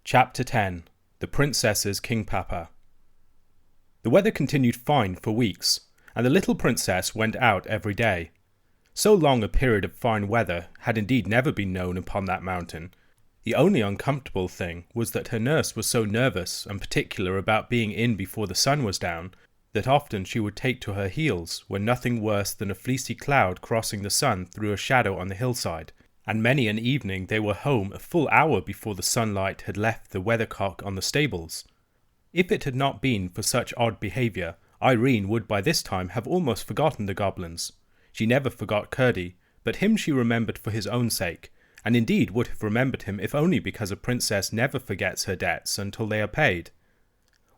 Chapter 10. The Princess's King Papa. The weather continued fine for weeks, and the little princess went out every day. So long a period of fine weather had indeed never been known upon that mountain. The only uncomfortable thing was that her nurse was so nervous and particular about being in before the sun was down, that often she would take to her heels when nothing worse than a fleecy cloud crossing the sun threw a shadow on the hillside, and many an evening they were home a full hour before the sunlight had left the weathercock on the stables. If it had not been for such odd behaviour, Irene would by this time have almost forgotten the goblins. She never forgot Curdie, but him she remembered for his own sake, and indeed would have remembered him if only because a princess never forgets her debts until they are paid.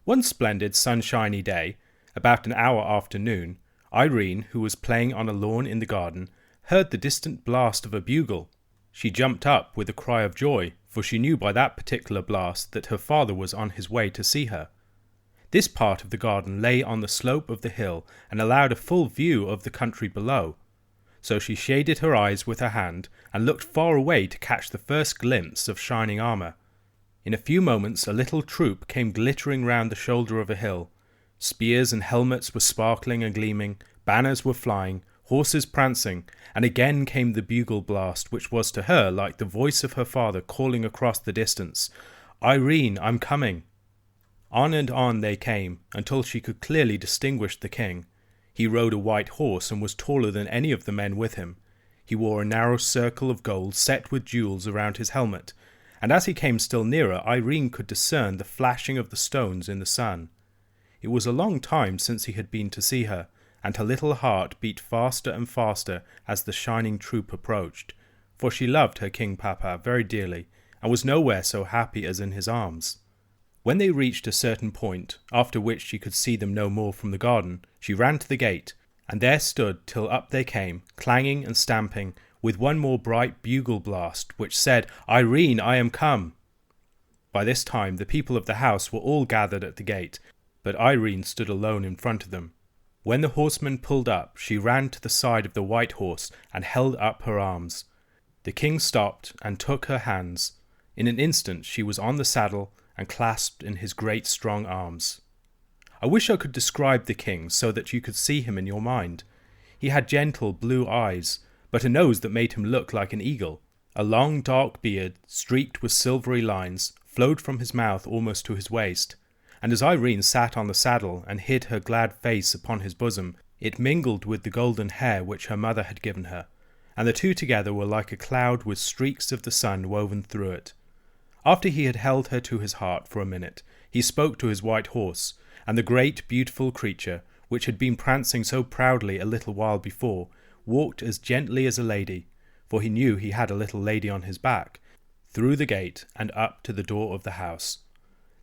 One splendid sunshiny day, about an hour after noon, Irene, who was playing on a lawn in the garden, heard the distant blast of a bugle. She jumped up with a cry of joy, for she knew by that particular blast that her father was on his way to see her. This part of the garden lay on the slope of the hill and allowed a full view of the country below. So she shaded her eyes with her hand and looked far away to catch the first glimpse of shining armour. In a few moments a little troop came glittering round the shoulder of a hill. Spears and helmets were sparkling and gleaming, banners were flying, horses prancing, and again came the bugle blast, which was to her like the voice of her father calling across the distance, "Irene, I'm coming." On and on they came, until she could clearly distinguish the king. He rode a white horse and was taller than any of the men with him. He wore a narrow circle of gold set with jewels around his helmet, and as he came still nearer, Irene could discern the flashing of the stones in the sun. It was a long time since he had been to see her, and her little heart beat faster and faster as the shining troop approached, for she loved her King Papa very dearly, and was nowhere so happy as in his arms. When they reached a certain point, after which she could see them no more from the garden, she ran to the gate, and there stood till up they came, clanging and stamping, with one more bright bugle blast, which said, "Irene, I am come." By this time the people of the house were all gathered at the gate, but Irene stood alone in front of them. When the horseman pulled up, she ran to the side of the white horse and held up her arms. The king stopped and took her hands. In an instant she was on the saddle and clasped in his great strong arms. I wish I could describe the king so that you could see him in your mind. He had gentle blue eyes, but a nose that made him look like an eagle. A long dark beard, streaked with silvery lines, flowed from his mouth almost to his waist, and as Irene sat on the saddle and hid her glad face upon his bosom, it mingled with the golden hair which her mother had given her, and the two together were like a cloud with streaks of the sun woven through it. After he had held her to his heart for a minute, he spoke to his white horse, and the great beautiful creature, which had been prancing so proudly a little while before, walked as gently as a lady, for he knew he had a little lady on his back, through the gate and up to the door of the house.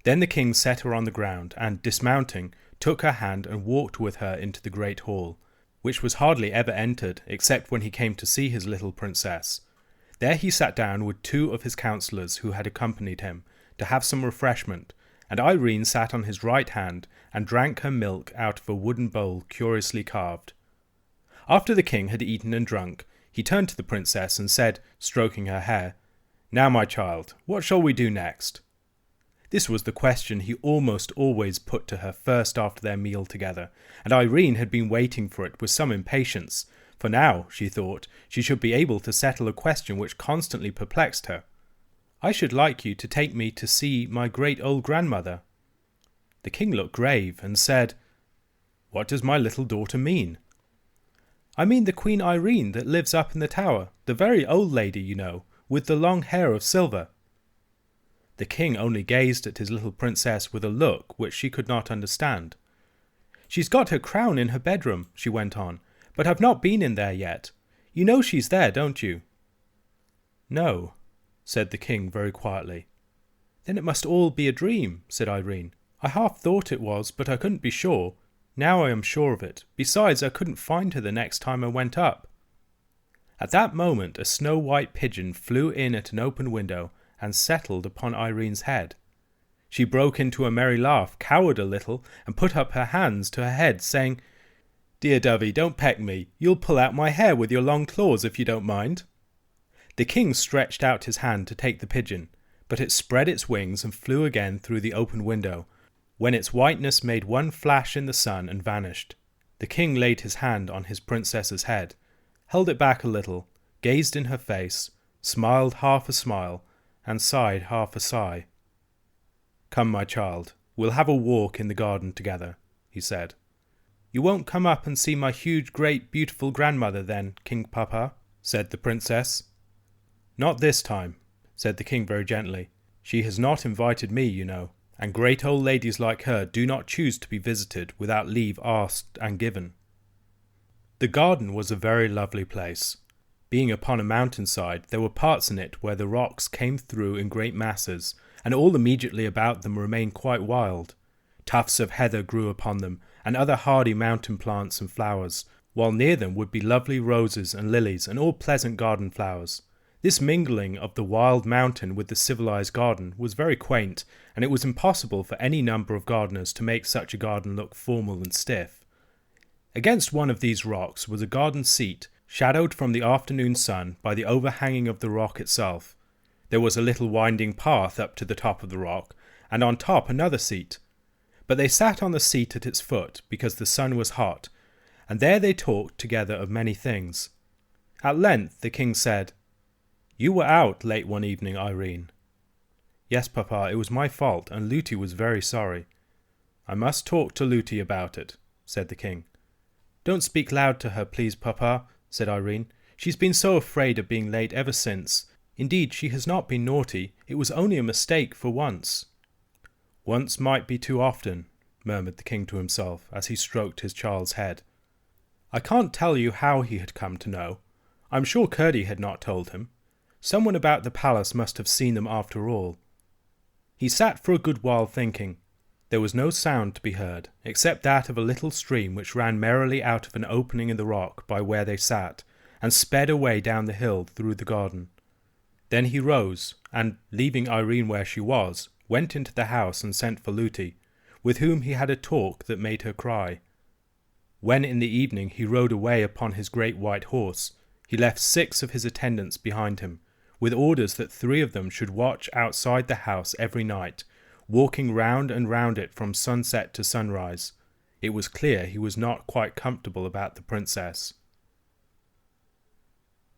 Then the king set her on the ground, and, dismounting, took her hand and walked with her into the great hall, which was hardly ever entered except when he came to see his little princess. There he sat down with two of his counsellors who had accompanied him, to have some refreshment, and Irene sat on his right hand and drank her milk out of a wooden bowl curiously carved. After the king had eaten and drunk, he turned to the princess and said, stroking her hair, "Now, my child, what shall we do next?" This was the question he almost always put to her first after their meal together, and Irene had been waiting for it with some impatience, for now, she thought, she should be able to settle a question which constantly perplexed her. "I should like you to take me to see my great old grandmother." The king looked grave and said, "What does my little daughter mean?" "I mean the Queen Irene that lives up in the tower, the very old lady, you know, with the long hair of silver." The king only gazed at his little princess with a look which she could not understand. "She's got her crown in her bedroom," she went on, "but I've not been in there yet. You know she's there, don't you?" "No," said the king very quietly. "Then it must all be a dream," said Irene. "I half thought it was, but I couldn't be sure. Now I am sure of it. Besides, I couldn't find her the next time I went up." At that moment a snow-white pigeon flew in at an open window and settled upon Irene's head. She broke into a merry laugh, cowered a little, and put up her hands to her head, saying, "Dear Dovey, don't peck me. You'll pull out my hair with your long claws if you don't mind." The king stretched out his hand to take the pigeon, but it spread its wings and flew again through the open window, when its whiteness made one flash in the sun and vanished. The king laid his hand on his princess's head, held it back a little, gazed in her face, smiled half a smile, and sighed half a sigh. "Come, my child, we'll have a walk in the garden together," he said. "You won't come up and see my huge, great, beautiful grandmother then, King Papa?" said the princess. "Not this time," said the king very gently. "She has not invited me, you know, and great old ladies like her do not choose to be visited without leave asked and given." The garden was a very lovely place. Being upon a mountainside, there were parts in it where the rocks came through in great masses, and all immediately about them remained quite wild. Tufts of heather grew upon them, and other hardy mountain plants and flowers, while near them would be lovely roses and lilies and all pleasant garden flowers. This mingling of the wild mountain with the civilized garden was very quaint, and it was impossible for any number of gardeners to make such a garden look formal and stiff. Against one of these rocks was a garden seat, shadowed from the afternoon sun by the overhanging of the rock itself. There was a little winding path up to the top of the rock, and on top another seat. But they sat on the seat at its foot because the sun was hot, and there they talked together of many things. At length the king said, "You were out late one evening, Irene." "Yes, Papa, it was my fault, and Lootie was very sorry." "I must talk to Lootie about it," said the king. "Don't speak loud to her, please, Papa," said Irene. "She's been so afraid of being late ever since. Indeed, she has not been naughty. It was only a mistake for once." "Once might be too often," murmured the king to himself as he stroked his child's head. I can't tell you how he had come to know. I'm sure Curdie had not told him. Someone about the palace must have seen them after all. He sat for a good while thinking. There was no sound to be heard, except that of a little stream which ran merrily out of an opening in the rock by where they sat, and sped away down the hill through the garden. Then he rose, and, leaving Irene where she was, went into the house and sent for Lootie, with whom he had a talk that made her cry. When in the evening he rode away upon his great white horse, he left 6 of his attendants behind him, with orders that 3 of them should watch outside the house every night, walking round and round it from sunset to sunrise. It was clear he was not quite comfortable about the princess.